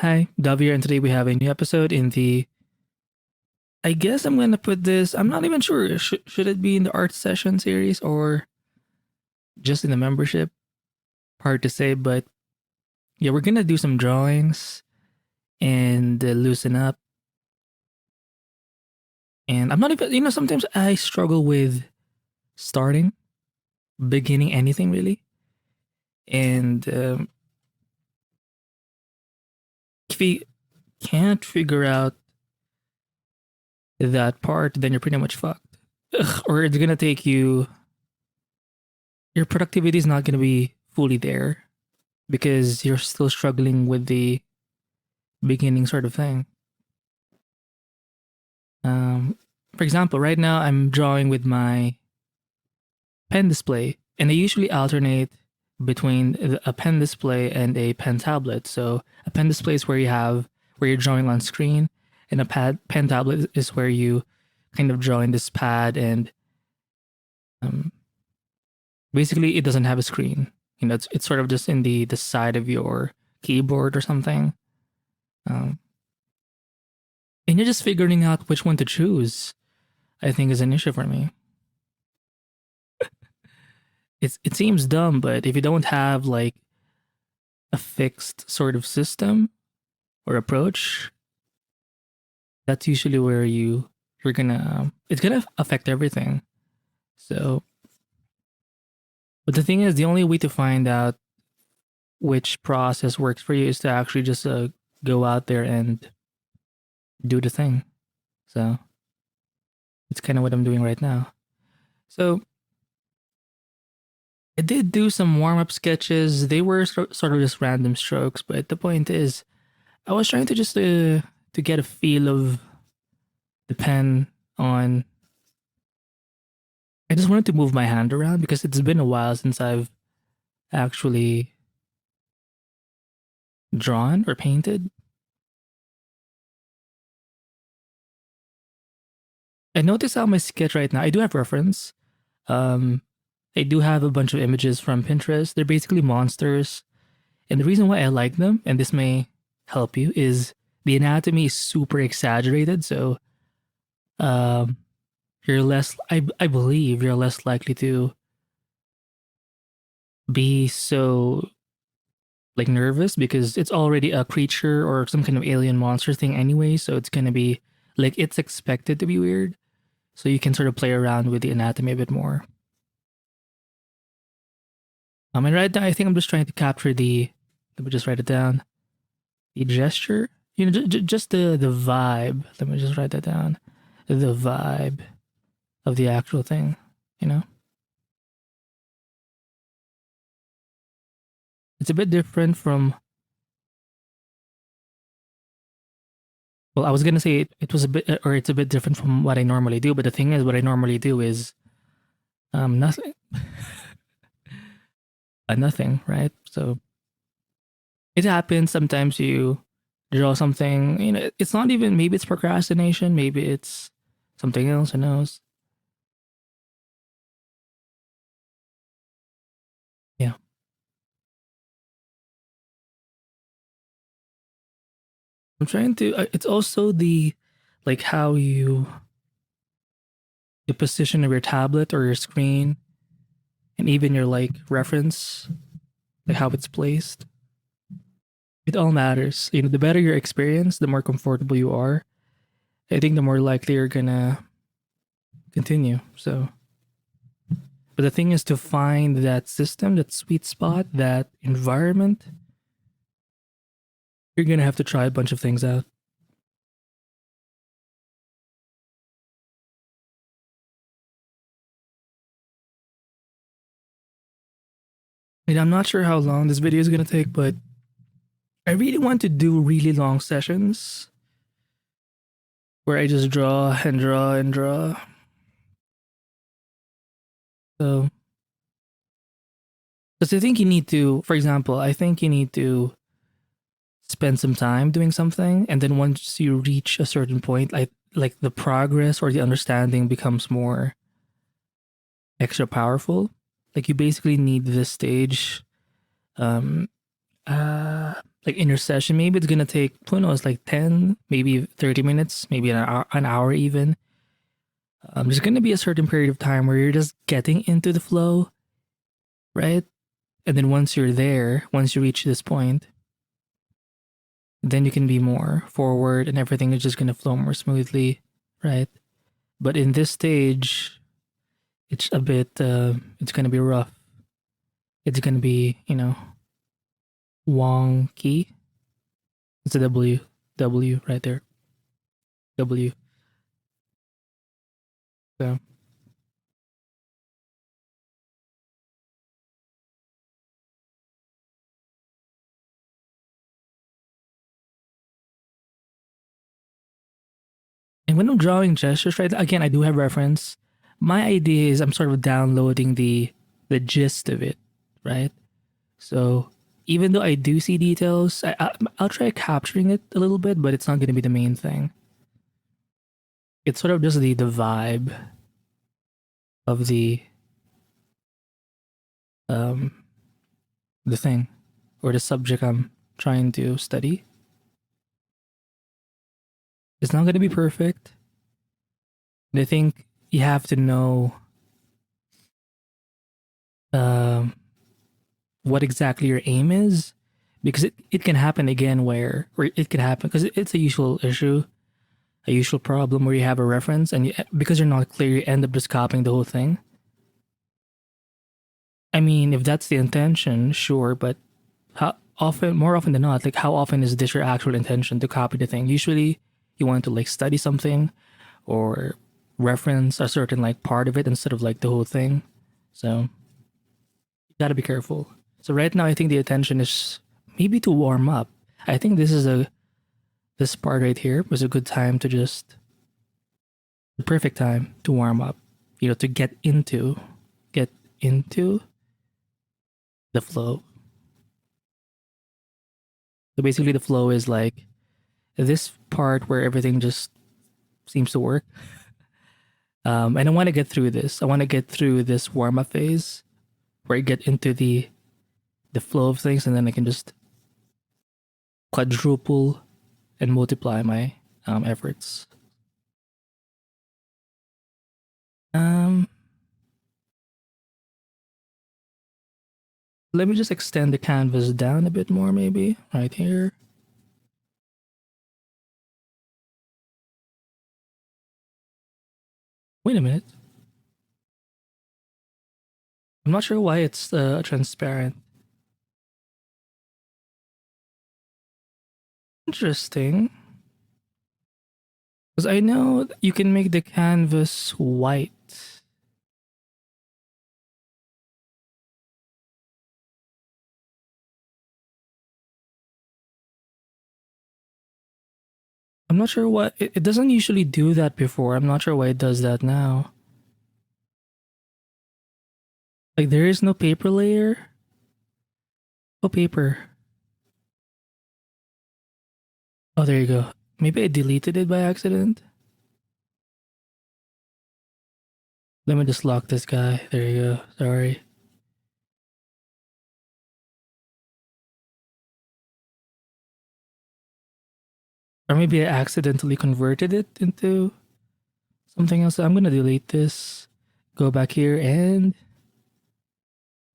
Hi, Davi here, and today we have a new episode in the. I guess I'm gonna put this. I'm not even sure. Should it be in the art session series or just in the membership? Hard to say, but yeah, we're gonna do some drawings and loosen up. And I'm not even. Sometimes I struggle with starting, beginning anything really, and if you can't figure out that part, then you're pretty much fucked. Ugh, or it's gonna take you. Your productivity is not gonna be fully there because you're still struggling with the beginning sort of thing. Um, for example, right now I'm drawing with my pen display, and I usually alternate between a pen display and a pen tablet. So a pen display is where you're drawing on screen, and pen tablet is where you kind of draw in this pad, and um, basically it doesn't have a screen. It's sort of just in the side of your keyboard or something. Um, and you're just figuring out which one to choose. I think is an issue for me. It seems dumb, but if you don't have like a fixed sort of system or approach, that's usually where you're gonna it's gonna affect everything. So, but the thing is, the only way to find out which process works for you is to actually just go out there and do the thing. So it's kind of what I'm doing right now. So I did do some warm up sketches. They were sort of just random strokes, but the point is, I was trying to just to get a feel of the pen on. I just wanted to move my hand around because it's been a while since I've actually drawn or painted. I notice how my sketch right now, I do have reference. Um, I do have a bunch of images from Pinterest. They're basically monsters. And the reason why I like them, and this may help you, is the anatomy is super exaggerated. So um, you're less, I believe, you're less likely to be so like nervous because it's already a creature or some kind of alien monster thing anyway. So it's going to be like it's expected to be weird. So you can sort of play around with the anatomy a bit more. And right now, I think I'm just trying to capture the, let me just write it down, the gesture, just the vibe. Let me just write that down. The vibe of the actual thing, you know? It's a bit different from, well, I was going to say it was a bit, or it's a bit different from what I normally do. But the thing is, what I normally do is nothing, nothing, right? So it happens. Sometimes you draw something, it's not even, maybe it's procrastination, maybe it's something else, who knows? Yeah. I'm trying to, it's also the, like how the position of your tablet or your screen and even your like reference, like how it's placed. It all matters. The better your experience, the more comfortable you are. I think the more likely you're gonna continue. So, but the thing is to find that system, that sweet spot, that environment. You're gonna have to try a bunch of things out. And I'm not sure how long this video is gonna take, but I really want to do really long sessions where I just draw and draw and draw. So, because I think you need to, for example, I think you need to spend some time doing something, and then once you reach a certain point, like the progress or the understanding becomes more extra powerful. Like you basically need this stage. Um, like in your session, maybe it's gonna take, who knows, like 10, maybe 30 minutes, maybe an hour even. There's gonna be a certain period of time where you're just getting into the flow, right? And then once you're there, once you reach this point, then you can be more forward and everything is just gonna flow more smoothly, right? But in this stage, it's a bit, it's gonna be rough. It's gonna be, wonky. It's a W right there. W. So, and when I'm drawing gestures, right, again, I do have reference. My idea is I'm sort of downloading the gist of it, right? So even though I do see details, I'll try capturing it a little bit, but it's not going to be the main thing. It's sort of just the vibe of um the thing or the subject I'm trying to study. It's not going to be perfect. And I think you have to know um what exactly your aim is, because it can happen again where or it can happen because it's a usual issue, a usual problem where you have a reference and because you're not clear, you end up just copying the whole thing. I mean, if that's the intention, sure, but how often, more often than not, like how often is this your actual intention to copy the thing? Usually you want to like study something or reference a certain like part of it instead of like the whole thing. So you gotta be careful. So right now I think the intention is maybe to warm up. I think this part right here was a good time to just the perfect time to warm up. To get into the flow. So basically the flow is like this part where everything just seems to work. And I want to get through this. I want to get through this warm up phase where I get into the flow of things, and then I can just quadruple and multiply my efforts. Um, Let me just extend the canvas down a bit more, maybe right here. Wait a minute. I'm not sure why it's transparent. Interesting. Because I know you can make the canvas white. I'm not sure why it doesn't usually do that before. I'm not sure why it does that now. Like there is no paper layer. Oh, paper. Oh, there you go. Maybe I deleted it by accident. Let me just lock this guy. There you go. Sorry. Or maybe I accidentally converted it into something else. I'm gonna delete this. Go back here and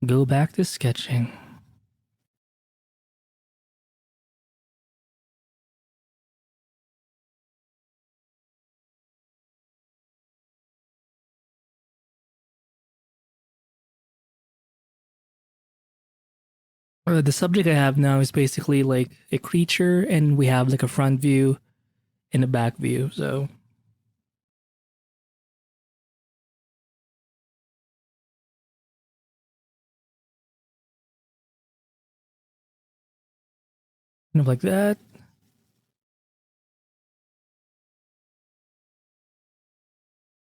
go back to sketching. The subject I have now is basically like a creature, and we have like a front view and a back view. So kind of like that.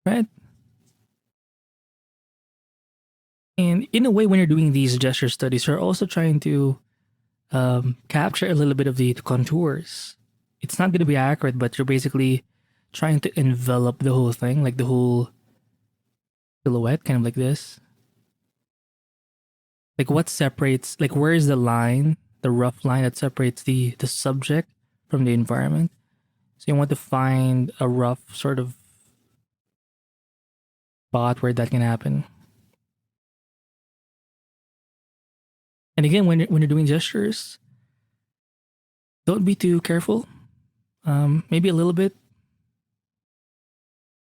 Right? And in a way, when you're doing these gesture studies, you're also trying to capture a little bit of the contours. It's not going to be accurate, but you're basically trying to envelop the whole thing, like the whole silhouette, kind of like this. Like what separates, like where is the line the rough line that separates the subject from the environment. So you want to find a rough sort of spot where that can happen. And again, when you're doing gestures, don't be too careful. Maybe a little bit,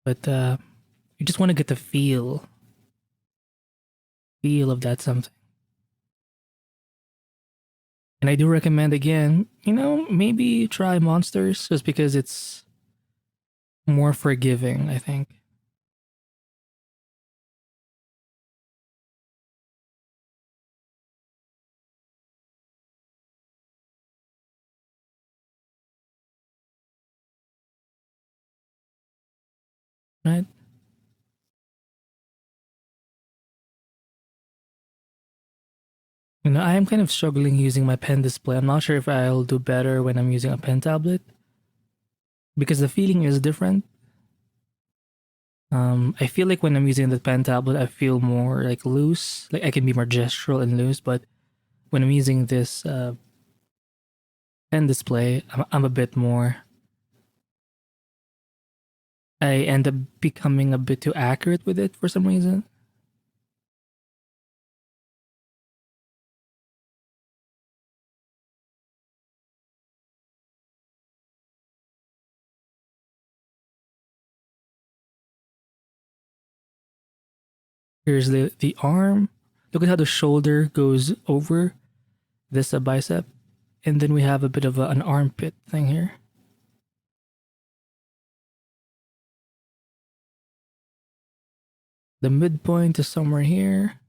but you just want to get the feel of that something. And I do recommend again, maybe try monsters just because it's more forgiving, I think. Right? I am kind of struggling using my pen display. I'm not sure if I'll do better when I'm using a pen tablet because the feeling is different. I feel like when I'm using the pen tablet, I feel more like loose. Like I can be more gestural and loose, but when I'm using this pen display, I'm a bit more. I end up becoming a bit too accurate with it for some reason. Here's the arm. Look at how the shoulder goes over this bicep. And then we have a bit of an armpit thing here. The midpoint is somewhere here.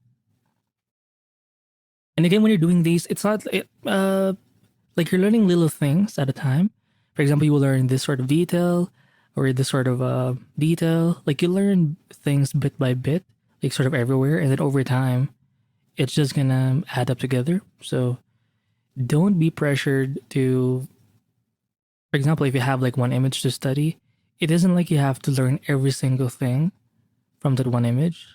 And again, when you're doing these, it's not like you're learning little things at a time. For example, you will learn this sort of detail or this sort of detail. Like you learn things bit by bit, like sort of everywhere. And then over time, it's just gonna add up together. So don't be pressured to, for example, if you have like one image to study, it isn't like you have to learn every single thing from that one image.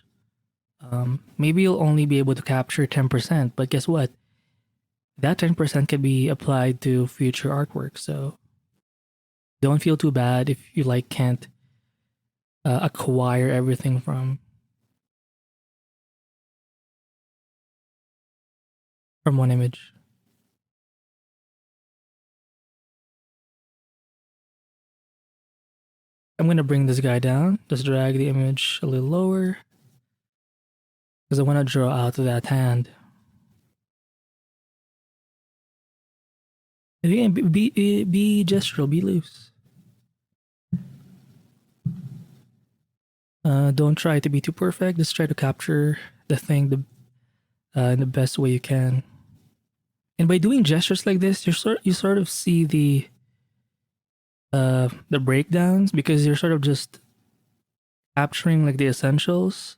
Maybe you'll only be able to capture 10%, but guess what? That 10% can be applied to future artwork. So don't feel too bad if you like can't acquire everything from one image. I'm gonna bring this guy down. Just drag the image a little lower because I want to draw out that hand. And again, be gestural, be loose. Don't try to be too perfect. Just try to capture the thing in the best way you can. And by doing gestures like this, you sort of see the breakdowns because you're sort of just capturing like the essentials.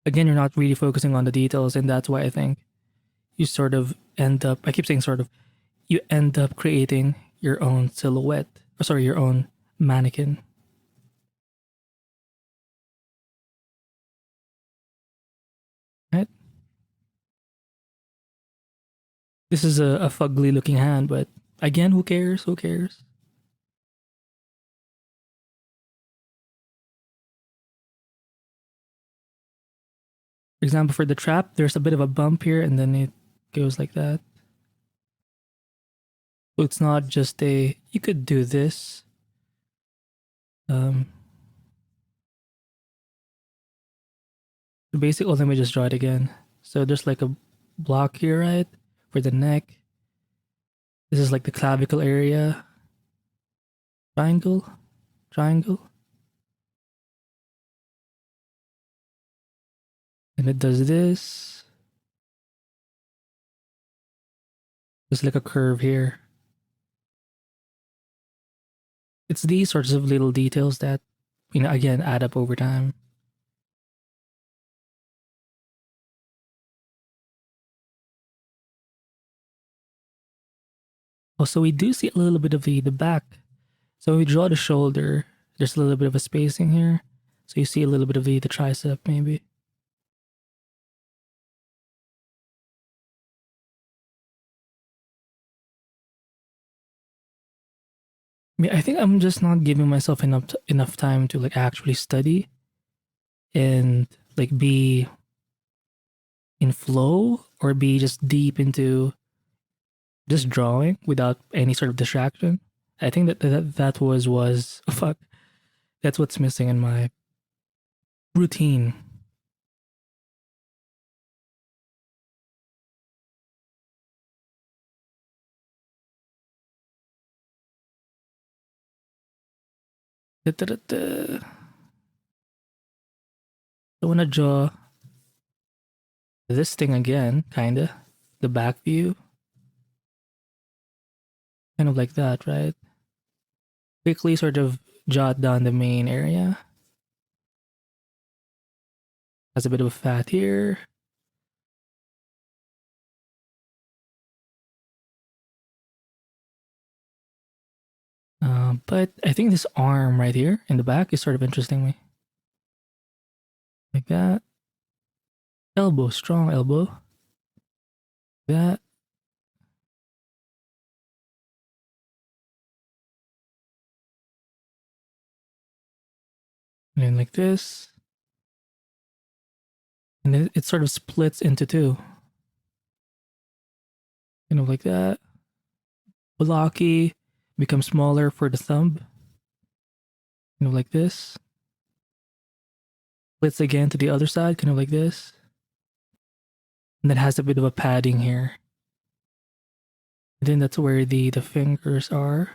Again, you're not really focusing on the details, and that's why I think you sort of end up. I keep saying sort of. You end up creating your own silhouette. Or sorry, your own mannequin. Right? This is a fugly looking hand, but again, who cares? Who cares? For example, for the trap, there's a bit of a bump here and then it goes like that. So it's not just you could do this. Basically, let me just draw it again. So there's like a block here, right? For the neck. This is like the clavicle area. Triangle. Triangle. And it does this. There's like a curve here. It's these sorts of little details that, again, add up over time. Also, we do see a little bit of the back. So when we draw the shoulder, there's a little bit of a spacing here. So you see a little bit of the tricep, maybe. mean, I think I'm just not giving myself enough time to like actually study and like be in flow or be just deep into just drawing without any sort of distraction. I think that was oh, fuck. That's what's missing in my routine. Da-da-da-da. I want to draw this thing again, kinda. The back view, kind of like that, right? Quickly sort of jot down the main area. Has a bit of a fat here. But I think this arm right here in the back is sort of interesting me. Like that. Elbow, strong elbow. That. And then like this. And then it sort of splits into two. Kind of like that. Blocky. Becomes smaller for the thumb. Kind of like this. Splits again to the other side, kind of like this. And then has a bit of a padding here. And then that's where the fingers are.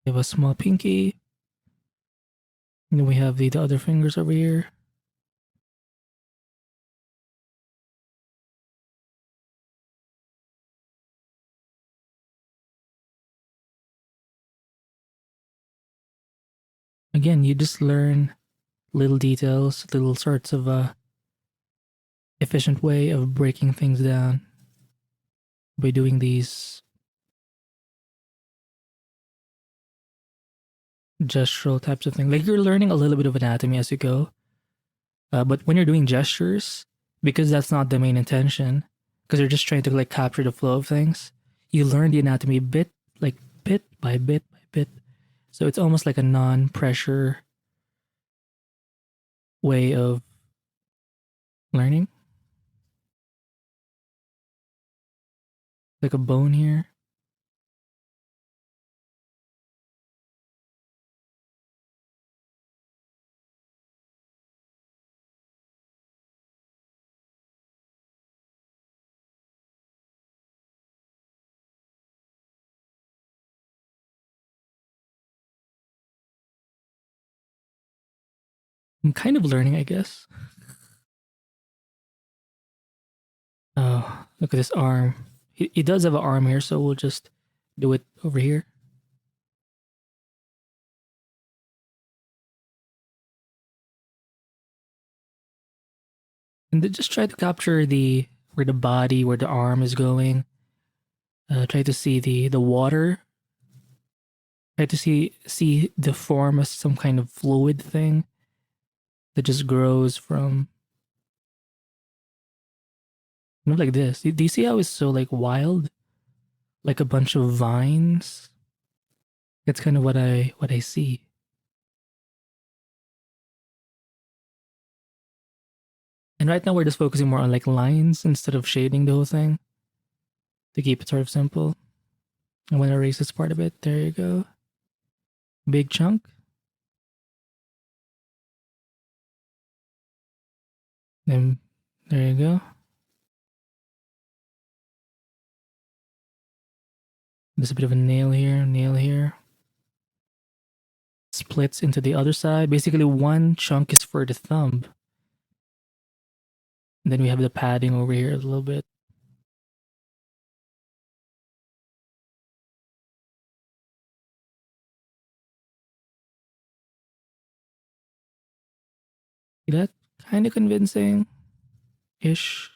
We have a small pinky. And then we have the other fingers over here. Again, you just learn little details, little sorts of efficient way of breaking things down by doing these gestural types of things. Like you're learning a little bit of anatomy as you go, but when you're doing gestures, because that's not the main intention, because you're just trying to like capture the flow of things, you learn the anatomy bit by bit by bit. So it's almost like a non-pressure way of learning. Like a bone here. I'm kind of learning, I guess. Oh, look at this arm. He does have an arm here, so we'll just do it over here. And then just try to capture the where the body, where the arm is going. Try to see the water. Try to see the form as some kind of fluid thing that just grows from like this. Do you see how it's so like wild, like a bunch of vines? That's kind of what I see. And right now we're just focusing more on like lines instead of shading the whole thing to keep it sort of simple. I want to erase this part a bit. There you go. Big chunk. Then there you go. There's a bit of a nail here, nail here. Splits into the other side. Basically, one chunk is for the thumb. And then we have the padding over here a little bit. See that? Kind of convincing ish.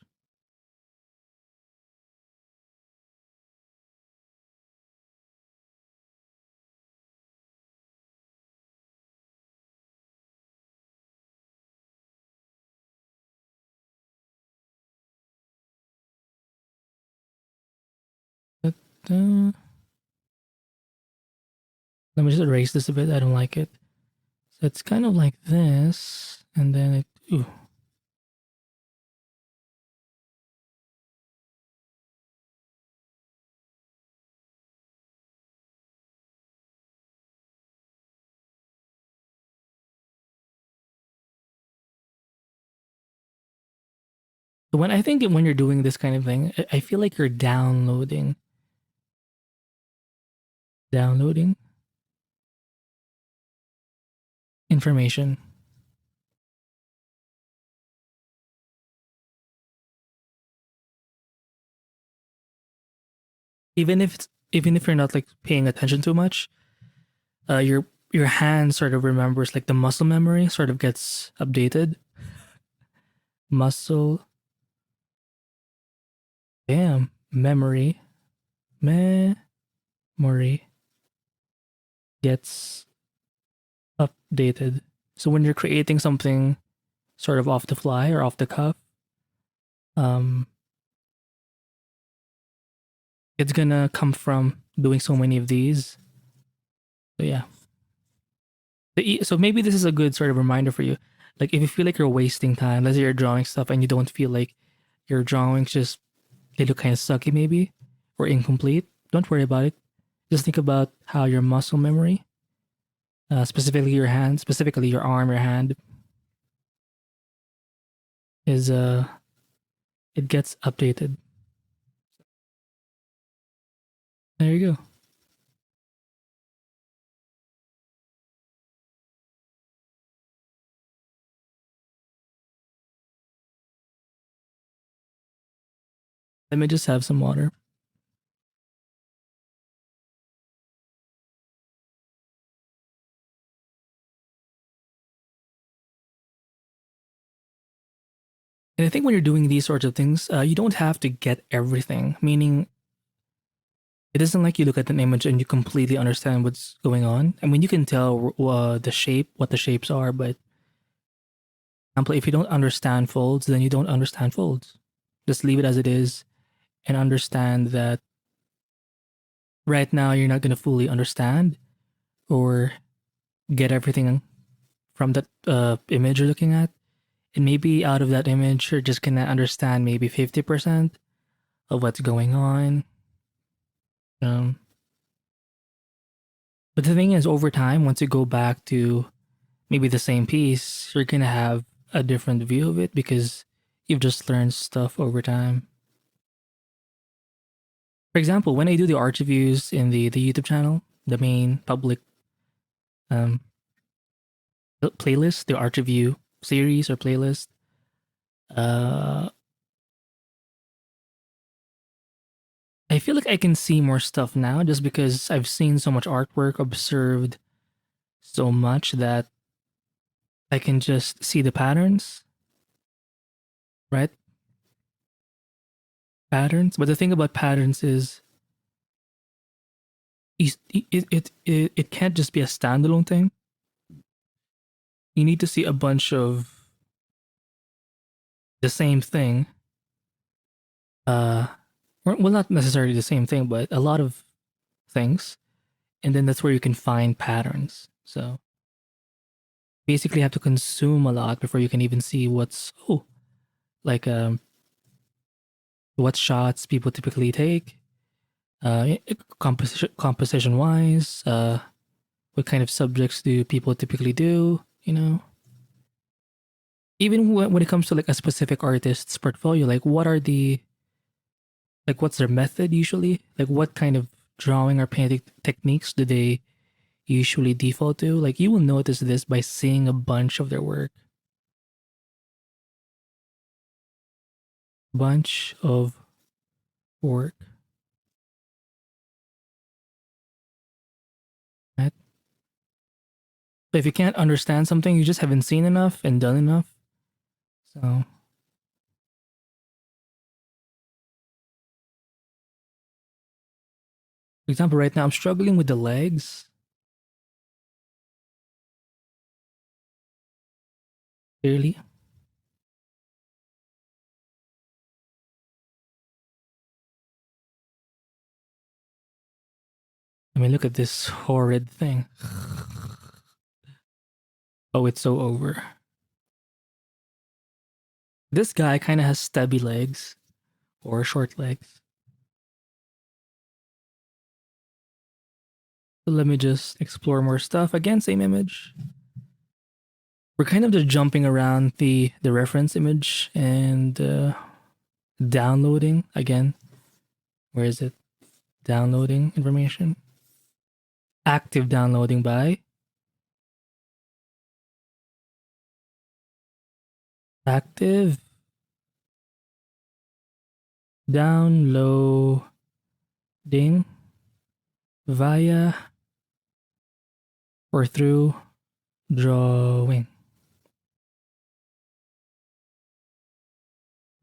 Let me just erase this a bit. I don't like it. So it's kind of like this, and then it. Ooh. So when you're doing this kind of thing, I feel like you're downloading information. Even if you're not like paying attention too much, your hand sort of remembers, like the muscle memory sort of gets updated. Muscle, damn, memory gets updated. So when you're creating something sort of off the fly or off the cuff, um, it's gonna come from doing so many of these. So yeah. So maybe this is a good sort of reminder for you. Like if you feel like you're wasting time, let's say you're drawing stuff and you don't feel like your drawings just they look kind of sucky maybe or incomplete, don't worry about it. Just think about how your muscle memory, specifically your hand, specifically your arm, your hand, is it gets updated. There you go. Let me just have some water. And I think when you're doing these sorts of things, you don't have to get everything. Meaning, it isn't like you look at an image and you completely understand what's going on. I mean, you can tell the shape, what the shapes are, but example, if you don't understand folds, then you don't understand folds. Just leave it as it is and understand that right now you're not going to fully understand or get everything from that image you're looking at. And maybe out of that image, you're just going to understand maybe 50% of what's going on. Um, but the thing is, over time, once you go back to maybe the same piece, you're going to have a different view of it because you've just learned stuff over time. For example, when I do the art reviews in the YouTube channel, the main public um, playlist, the art review series or playlist, uh, I feel like I can see more stuff now just because I've seen so much artwork, observed so much that I can just see the patterns, right? Patterns. But the thing about patterns is it can't just be a standalone thing. You need to see a bunch of the same thing. Well, not necessarily the same thing, but a lot of things, and then that's where you can find patterns. So basically, you have to consume a lot before you can even see what's like what shots people typically take, composition wise, what kind of subjects do people typically do, you know. Even when it comes to like a specific artist's portfolio, like what's their method usually? Like what kind of drawing or painting techniques do they usually default to? Like you will notice this by seeing a bunch of their work. Bunch of work. Right? But if you can't understand something, you just haven't seen enough and done enough. So, for example, right now I'm struggling with the legs. Clearly, I mean, look at this horrid thing. Oh, it's so over. This guy kind of has stubby legs or short legs. So let me just explore more stuff. Again, same image. We're kind of just jumping around the reference image and downloading again. Where is it? Downloading information. Active downloading by. Active downloading via or through drawing.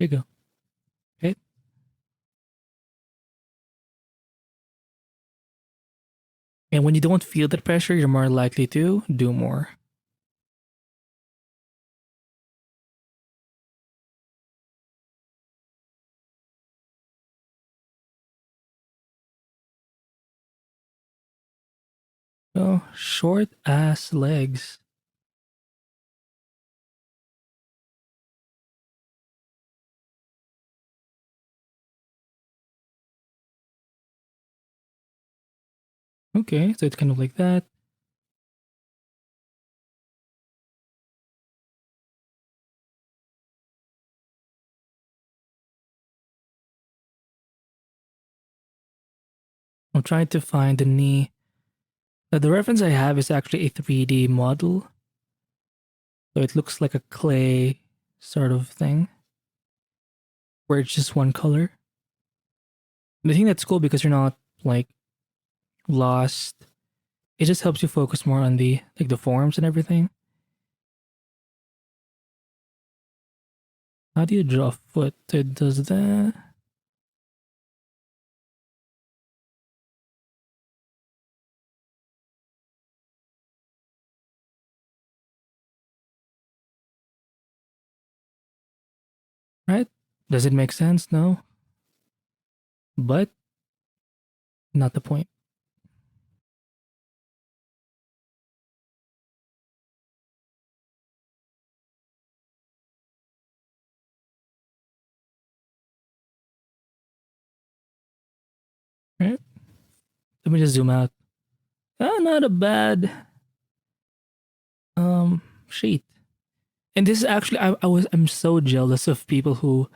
There you go. Okay. And when you don't feel that pressure, you're more likely to do more. Oh, short ass legs. Okay, so it's kind of like that. I'm trying to find the knee. The reference I have is actually a 3D model. So it looks like a clay sort of thing where it's just one color. And I think that's cool because you're not like lost. It just helps you focus more on the forms and everything. How do you draw a foot? It does that. Right? Does it make sense? No. But not the point. Right? Let me just zoom out. Not a bad sheet. And this is actually I'm so jealous of people who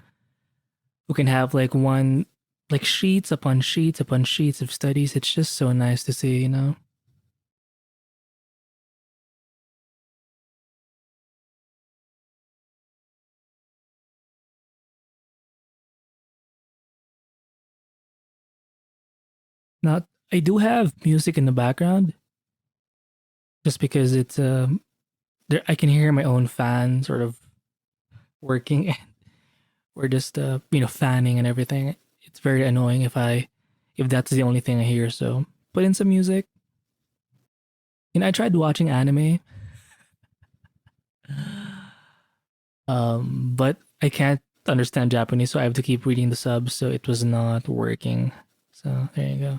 can have like one like sheets upon sheets upon sheets of studies. It's just so nice to see, you know. Not I do have music in the background just because it's there I can hear my own fan sort of working or just fanning and everything. It's very annoying if that's the only thing I hear. So put in some music. And I tried watching anime, but I can't understand Japanese, so I have to keep reading the subs. So it was not working. So there you go.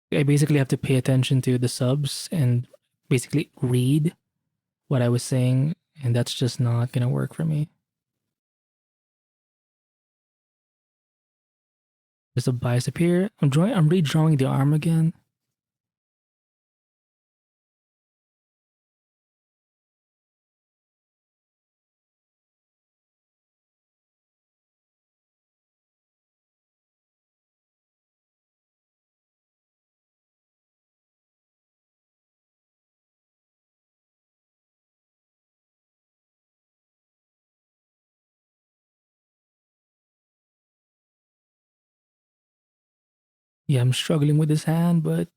I basically have to pay attention to the subs and basically read what I was saying, and that's just not gonna work for me. There's a bicep here. I'm redrawing the arm again. Yeah, I'm struggling with this hand, but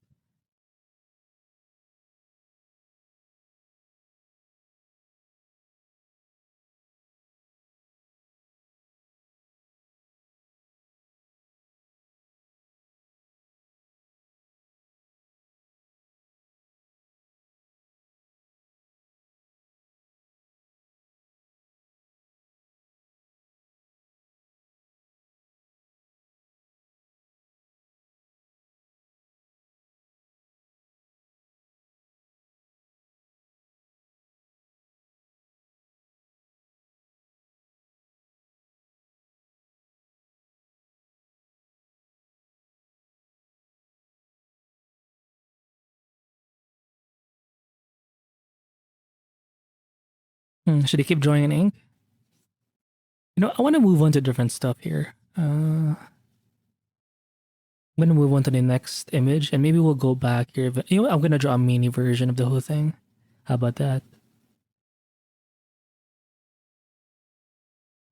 Should I keep drawing in ink? You know, I want to move on to different stuff here. I'm gonna move on to the next image, and maybe we'll go back here. But you know what? I'm gonna draw a mini version of the whole thing. How about that?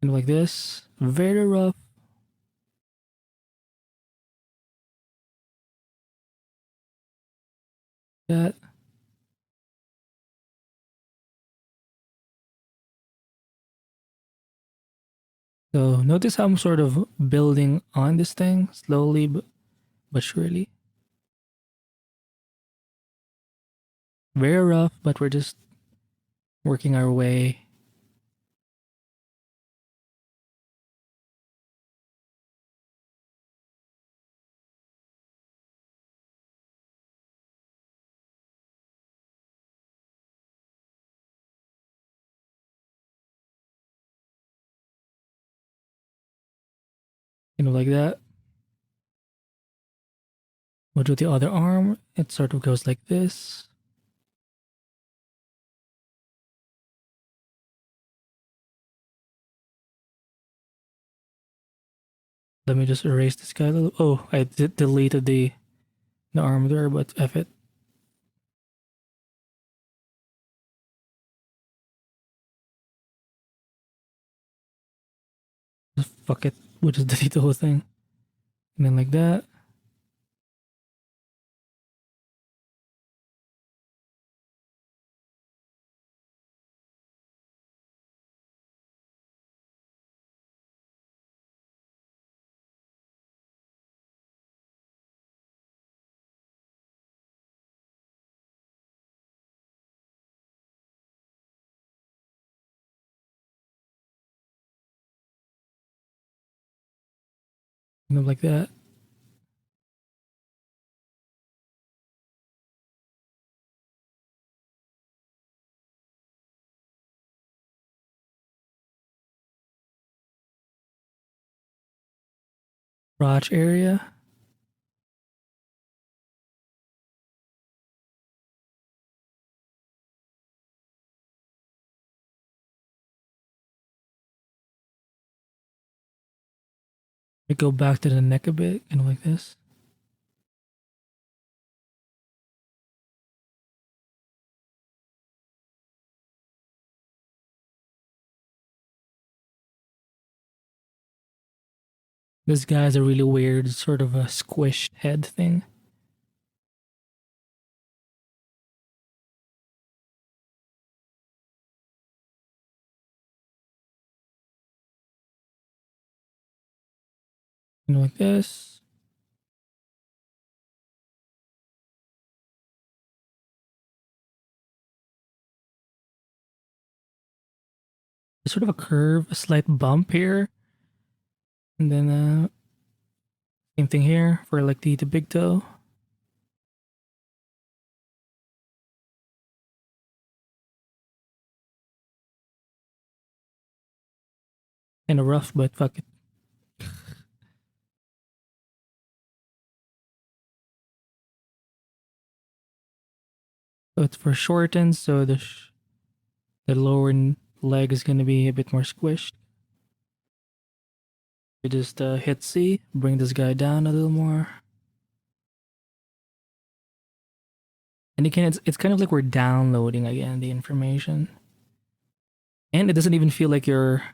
And like this, very rough. That. So notice how I'm sort of building on this thing slowly but surely. Very rough, but we're just working our way. You know, like that. We'll do the other arm. It sort of goes like this. Let me just erase this guy a little. Oh, I deleted the arm there, but F it. Just fuck it. We'll just delete the whole thing. And then like that. You know, like that. Crotch area. We go back to the neck a bit, you know, like this. This guy's a really weird sort of a squished head thing. You know, like this. Sort of a curve, a slight bump here. And then same thing here for like the big toe. Kind of rough, but fuck it. So it's for shortened, so the lower leg is going to be a bit more squished. We just hit C, bring this guy down a little more. And again, it's kind of like we're downloading again the information. And it doesn't even feel like you're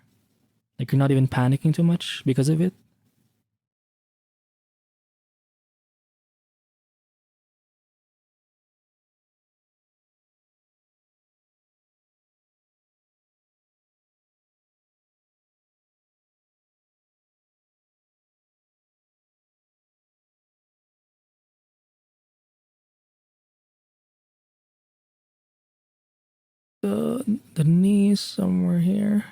not even panicking too much because of it. The knee somewhere here.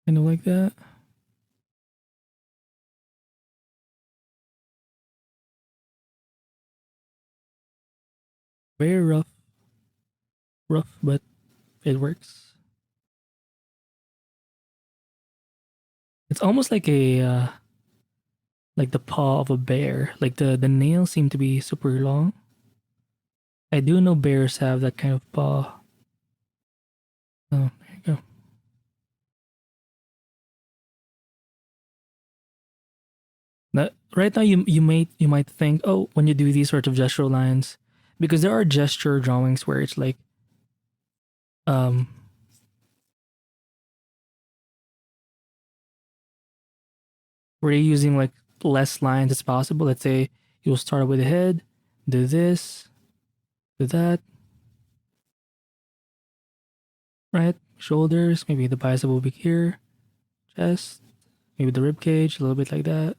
Kind of like that. Very rough, but it works. It's almost like the paw of a bear. Like the nails seem to be super long. I do know bears have that kind of paw. Oh, there you go. Now, right now, you might think, oh, when you do these sorts of gestural lines, because there are gesture drawings where it's like, um, where you're using like less lines as possible. Let's say you'll start with the head, do this, do that, right? Shoulders, maybe the bicep will be here, chest, maybe the rib cage, a little bit like that.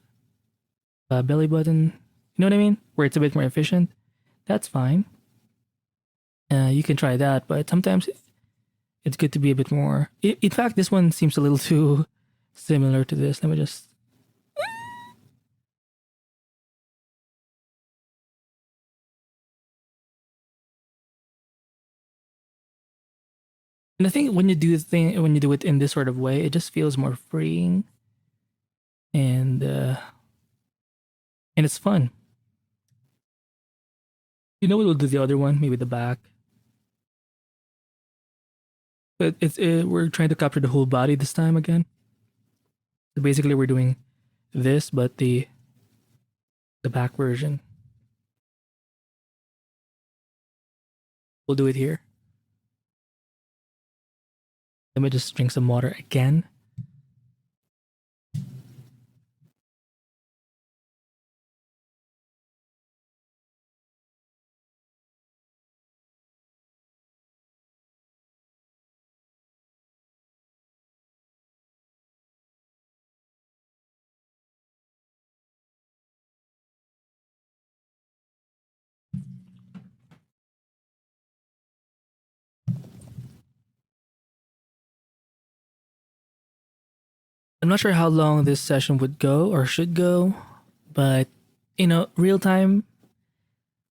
Belly button, you know what I mean? Where it's a bit more efficient. That's fine. You can try that, but sometimes it's good to be a bit more. In fact, this one seems a little too similar to this. Let me just. And I think when you do the thing, when you do it in this sort of way, it just feels more freeing, and uh, and it's fun. You know what? We'll do the other one, maybe the back. But we're trying to capture the whole body this time again. So basically, we're doing this, but the back version. We'll do it here. Let me just drink some water again. I'm not sure how long this session would go or should go, but real time,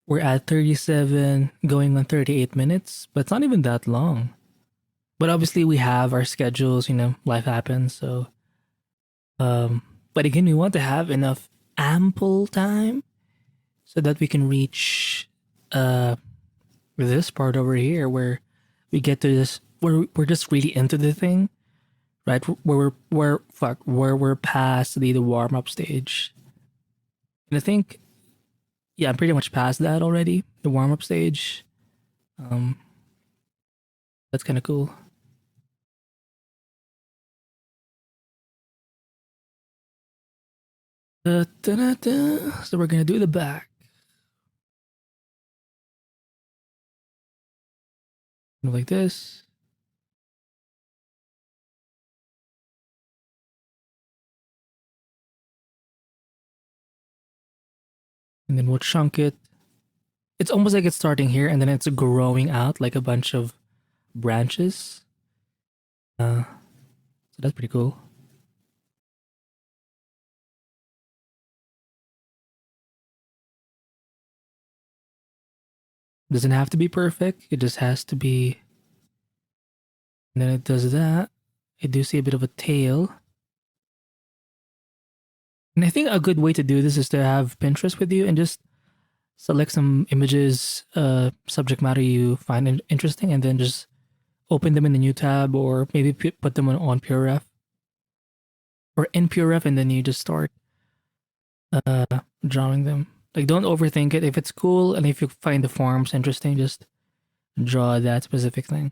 we're at 37, going on 38 minutes, but it's not even that long. But obviously, we have our schedules, life happens. So, but again, we want to have enough ample time so that we can reach uh, this part over here where we get to this, where we're just really into the thing, right? Where we're past the warm up stage. And I think, yeah, I'm pretty much past that already. The warm up stage. Um, that's kind of cool. So we're gonna do the back like this. And then we'll chunk it. It's almost like it's starting here and then it's growing out like a bunch of branches. So that's pretty cool. Doesn't have to be perfect. It just has to be. And then it does that. I do see a bit of a tail. And I think a good way to do this is to have Pinterest with you and just select some images, subject matter you find interesting, and then just open them in the new tab, or maybe put them on PureRef or in PureRef, and then you just start uh, drawing them. Like, don't overthink it. If it's cool and if you find the forms interesting, just draw that specific thing.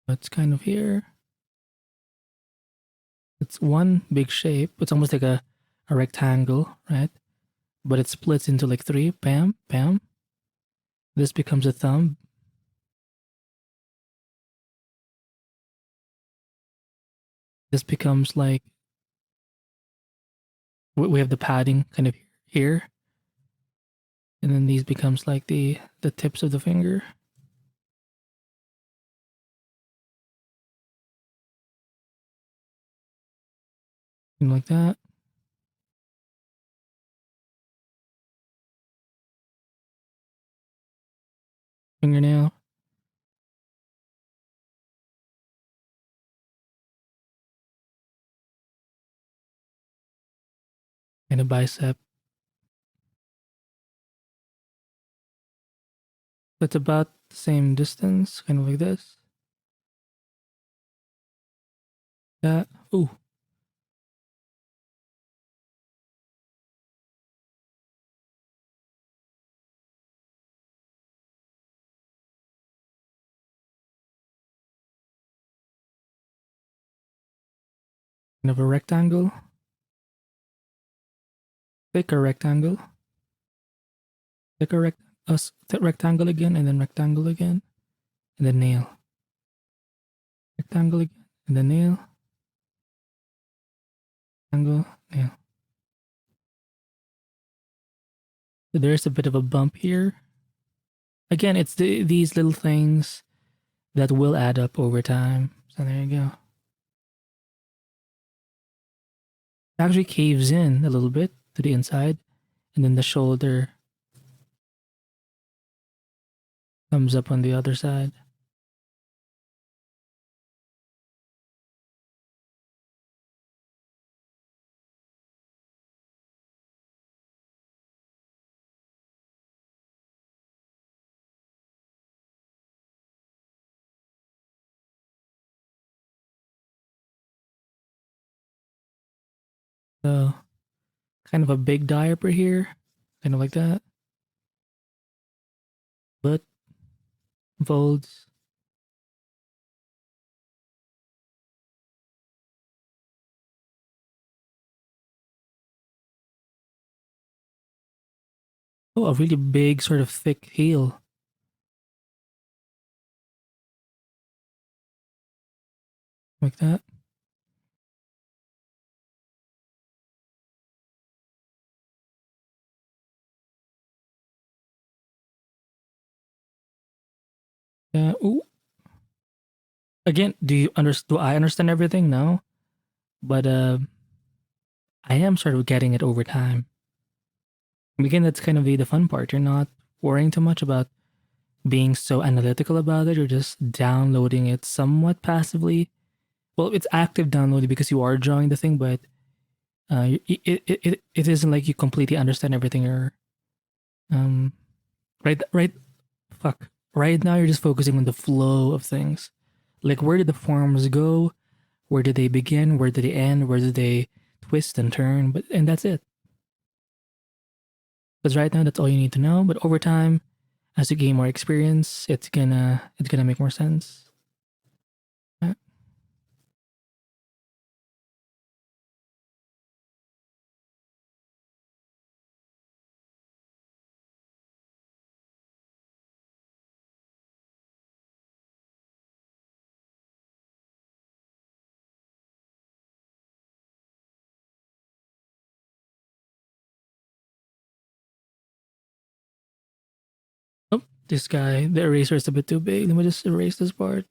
It's kind of here. It's one big shape. It's almost like a rectangle, right? But it splits into like three. Bam, bam. This becomes a thumb. This becomes like we have the padding kind of here, and then these becomes like the tips of the finger. And like that. Fingernail. and a bicep. That's about the same distance, kind of like this. That. Ooh. Kind of a rectangle. Thicker rectangle. Thicker rectangle again, and then rectangle again, and then nail. Rectangle again, and then nail. Rectangle, nail. So there's a bit of a bump here. Again, it's these little things that will add up over time. So there you go. It actually caves in a little bit to the inside, and then the shoulder comes up on the other side. So kind of a big diaper here, kind of like that. But folds. Oh, a really big sort of thick heel. Like that. Ooh. Again, do I understand everything? No. But I am sort of getting it over time. Again, that's kind of the fun part. You're not worrying too much about being so analytical about it. You're just downloading it somewhat passively. Well, it's active downloading because you are drawing the thing, but it isn't like you completely understand everything. Or um, right, fuck. Right now, you're just focusing on the flow of things. Like, where did the forms go? Where did they begin? Where did they end? Where did they twist and turn? And that's it. Because right now, that's all you need to know. But over time, as you gain more experience, it's gonna make more sense. Oh, this guy, the eraser is a bit too big. Let me just erase this part.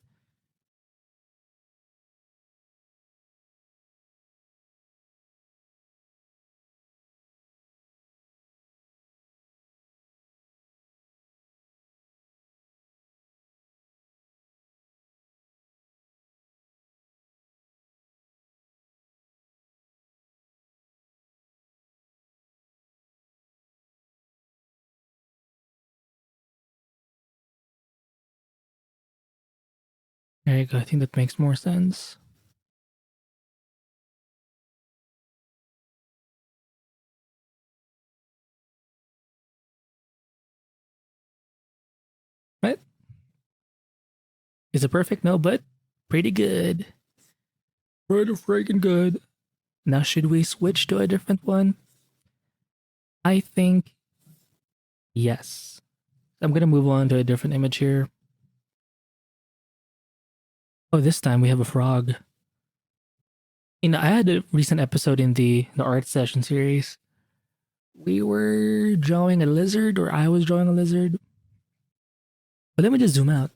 There you go. I think that makes more sense. Right? Is it perfect? No, but pretty good. Pretty freaking good. Now, should we switch to a different one? I think yes. I'm gonna move on to a different image here. Oh, this time we have a frog. I had a recent episode in the art session series. We were drawing a lizard, or I was drawing a lizard. But let me just zoom out.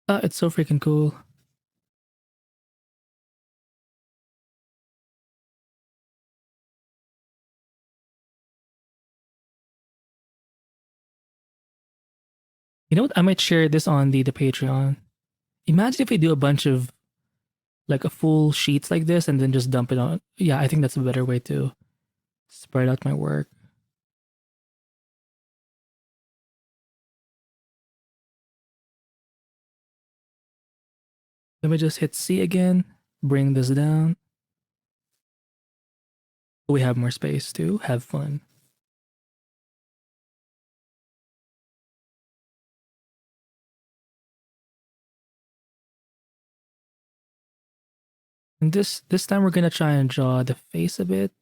It's so freaking cool. You know what? I might share this on the Patreon. Imagine if we do a bunch of like a full sheets like this and then just dump it on. Yeah, I think that's a better way to spread out my work. Let me just hit C again, bring this down. We have more space to have fun. And this time we're gonna try and draw the face a bit.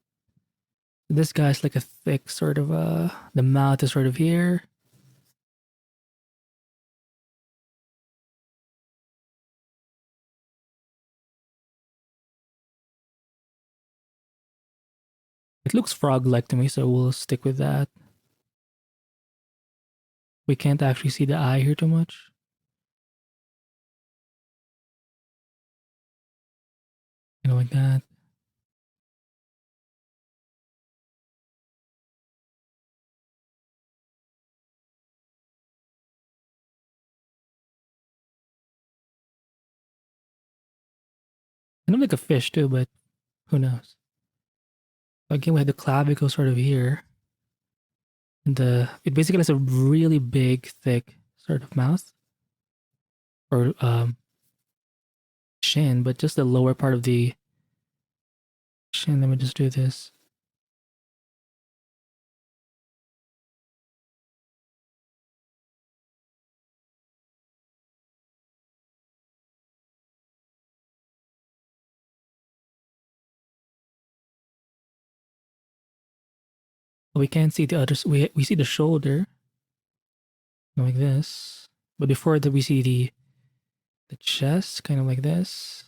This guy's like a thick sort of the mouth is sort of here. It looks frog-like to me, so we'll stick with that. We can't actually see the eye here too much. Like that. Kind of like a fish too, but who knows? Again, we have the clavicle sort of here. And it basically has a really big, thick sort of mouth. Or chin, but just the lower part of the chin. Let me just do this. We can't see the other. We see the shoulder like this, but before that we see the chest kind of like this.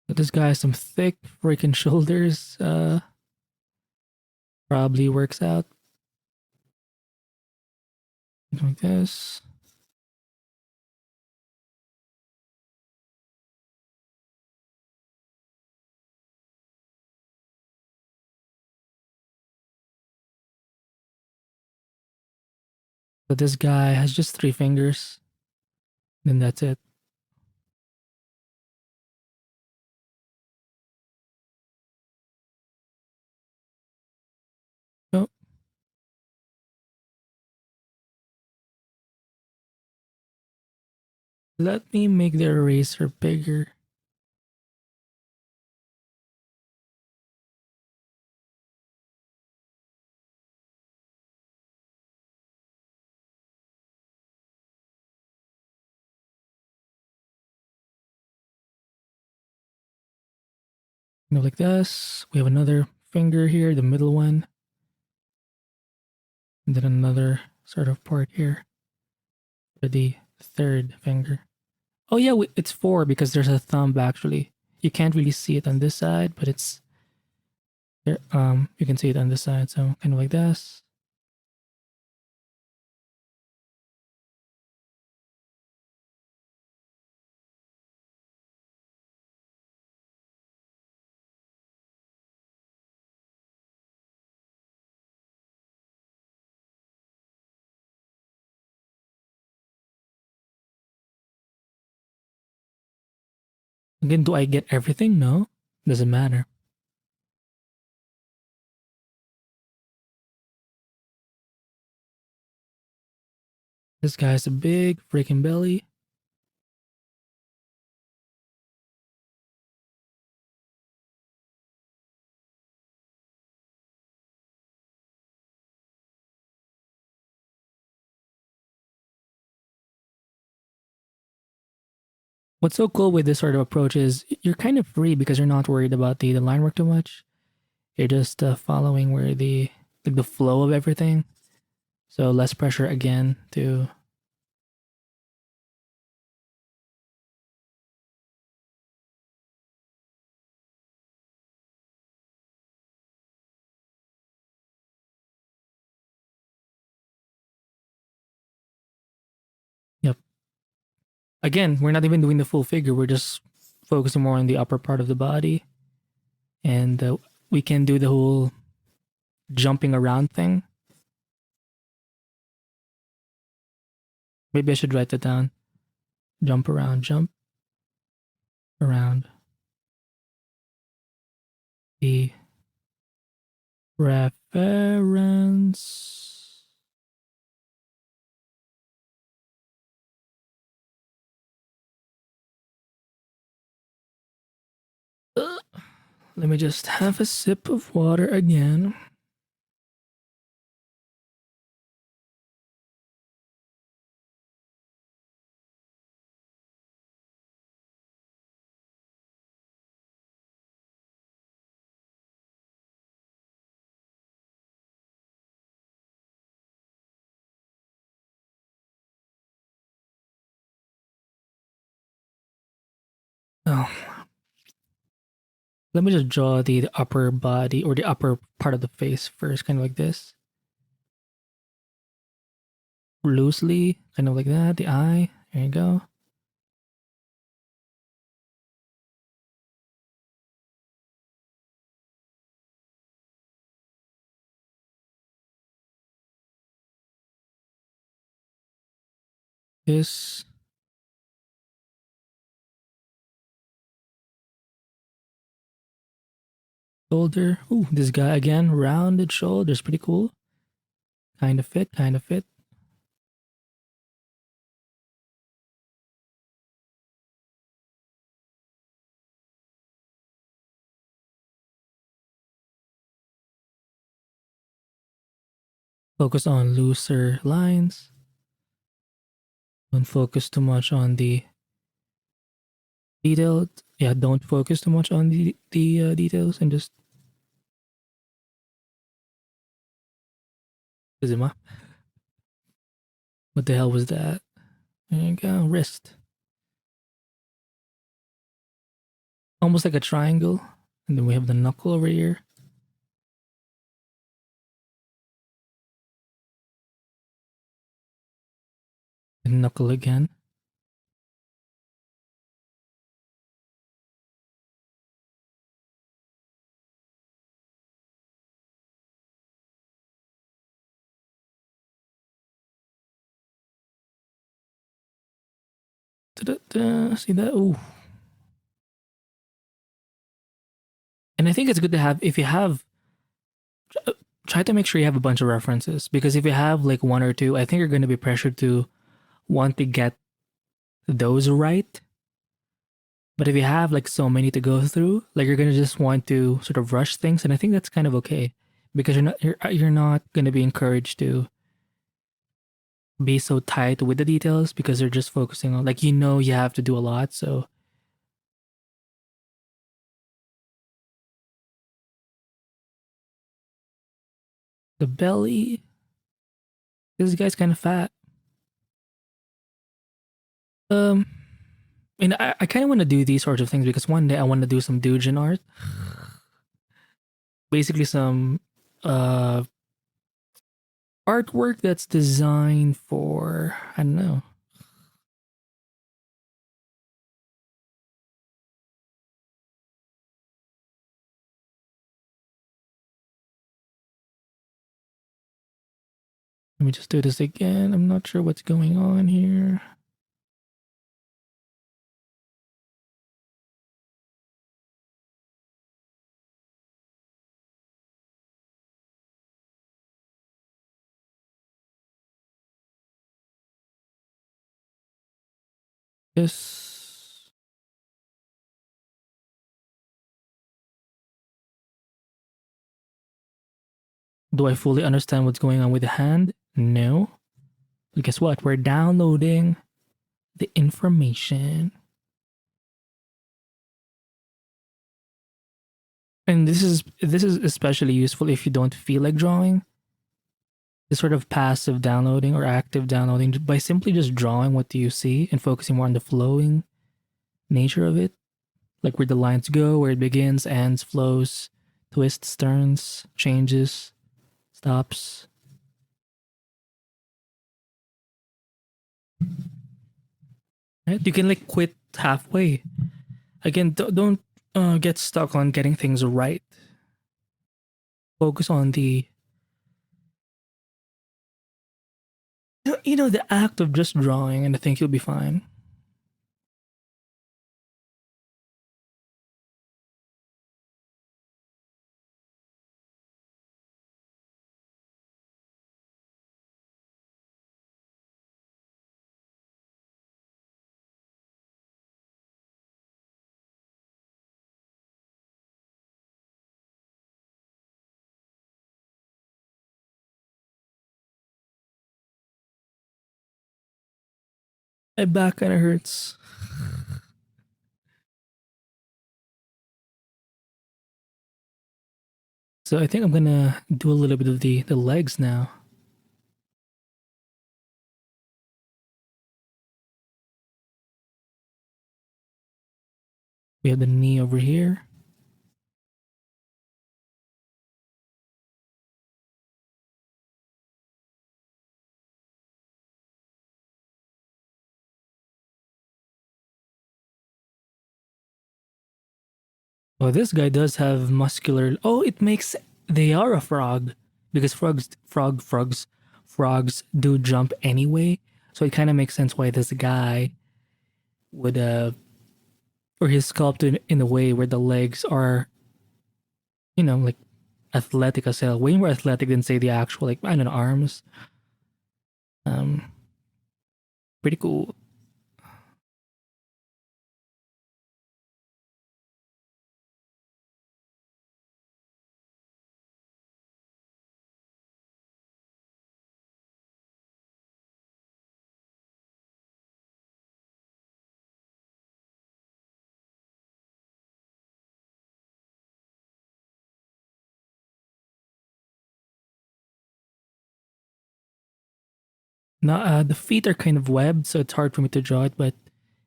But this guy has some thick freaking shoulders. Probably works out like this. But this guy has just 3 fingers. Then that's it. Oh, let me make the eraser bigger. Like this. We have another finger here, the middle one. And then another sort of part here for the third finger. Oh yeah, it's 4 because there's a thumb actually. You can't really see it on this side, but it's there. You can see it on this side, so kind of like this. Again, do I get everything? No, doesn't matter. This guy has a big freaking belly. What's so cool with this sort of approach is you're kind of free because you're not worried about the line work too much. You're just following where the flow of everything. So less pressure again to Again, we're not even doing the full figure. We're just focusing more on the upper part of the body. And we can do the whole jumping around thing. Maybe I should write that down. Jump around, jump around. The reference. Let me just have a sip of water again. Oh, let me just draw the upper body or the upper part of the face first, kind of like this. Loosely, kind of like that. The eye. There you go. This. Shoulder. Ooh, this guy again. Rounded shoulders. Pretty cool. Kind of fit, kind of fit. Focus on looser lines. Don't focus too much on the detailed. Yeah, don't focus too much on the details and just. What the hell was that? There you go. Wrist. Almost like a triangle. And then we have the knuckle over here. And knuckle again. Da-da-da. See that? Ooh. And I think it's good to have, if you have, try to make sure you have a bunch of references. Because if you have like one or two, I think you're going to be pressured to want to get those right. But if you have like so many to go through, like you're gonna just want to sort of rush things, and I think that's kind of okay because you're not gonna be encouraged to be so tight with the details because they're just focusing on like you have to do a lot. So the belly, this guy's kind of fat. Um, and I kind of want to do these sorts of things because one day I want to do some doujin art, basically some uh artwork that's designed for I don't know. Let me just do this again. I'm not sure what's going on here. This. Do I fully understand what's going on with the hand? No. But guess what? We're downloading the information. And this is especially useful if you don't feel like drawing. This sort of passive downloading or active downloading by simply just drawing what do you see and focusing more on the flowing nature of it. Like where the lines go, where it begins, ends, flows, twists, turns, changes, stops. Right? You can like quit halfway. Again, don't get stuck on getting things right. Focus on the act of just drawing, and I think you'll be fine. My back kind of hurts. So I think I'm gonna do a little bit of the legs now. We have the knee over here. Oh, this guy does have muscular. Oh, it makes they are a frog because frogs do jump anyway. So it kind of makes sense why this guy would or he's sculpted in a way where the legs are, like athletic as hell. Way more athletic than say the actual like I don't know arms. Um, Pretty cool. Now the feet are kind of webbed, so it's hard for me to draw it, but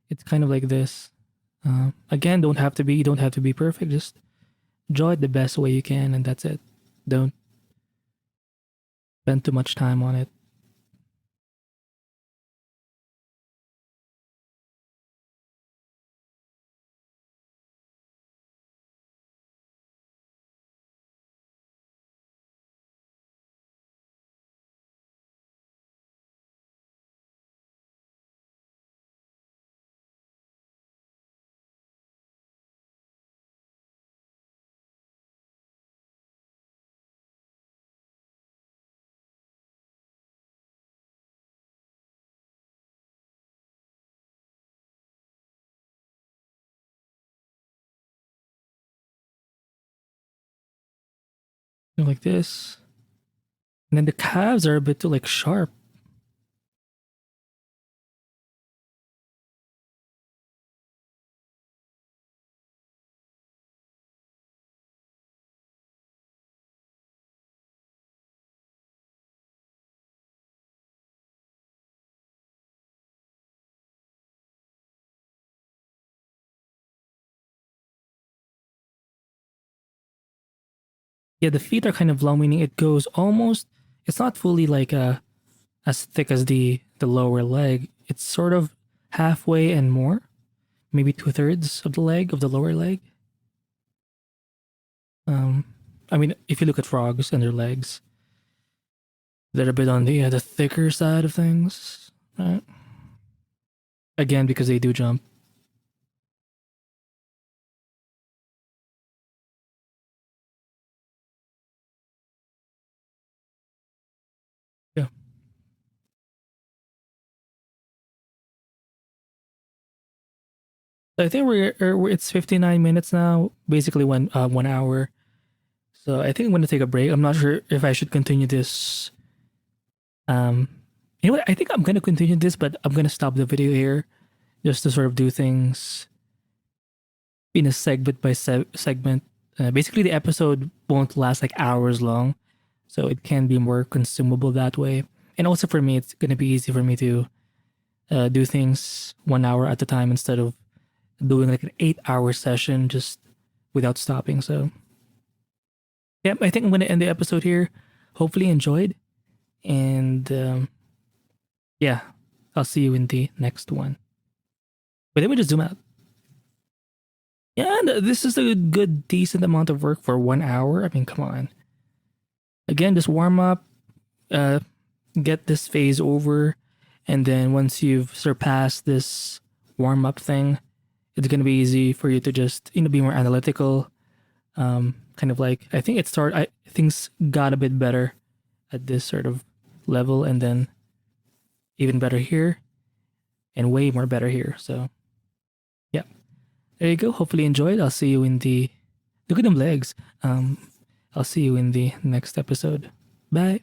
it's kind of like this. Again, you don't have to be perfect. Just draw it the best way you can, and that's it. Don't spend too much time on it. Like this. And then the calves are a bit too like sharp. Yeah, the feet are kind of long, meaning it goes almost. It's not fully like as thick as the lower leg. It's sort of halfway and more, maybe 2/3 of the leg of the lower leg. Um, I mean, if you look at frogs and their legs, they're a bit on the thicker side of things, right? Again, because they do jump. Yeah. So I think it's 59 minutes now, basically 1 hour. So I think I'm gonna take a break. I'm not sure if I should continue this. Um, I think I'm gonna continue this, but I'm gonna stop the video here just to sort of do things in a segment by segment. Basically, the episode won't last like hours long, so it can be more consumable that way. And also for me, it's gonna be easy for me to do things 1 hour at a time instead of doing like an 8 hour session just without stopping. So, yeah, I think I'm gonna end the episode here. Hopefully, you enjoyed, and yeah, I'll see you in the next one. But let me just zoom out. Yeah, and this is a good, decent amount of work for 1 hour. I mean, come on. Again, just warm up, uh, get this phase over, and then once you've surpassed this warm up thing, it's gonna be easy for you to just be more analytical. Kind of like I think things got a bit better at this sort of level, and then even better here, and way more better here. So yeah, there you go. Hopefully you enjoyed. I'll see you in the look at them legs. I'll see you in the next episode. Bye.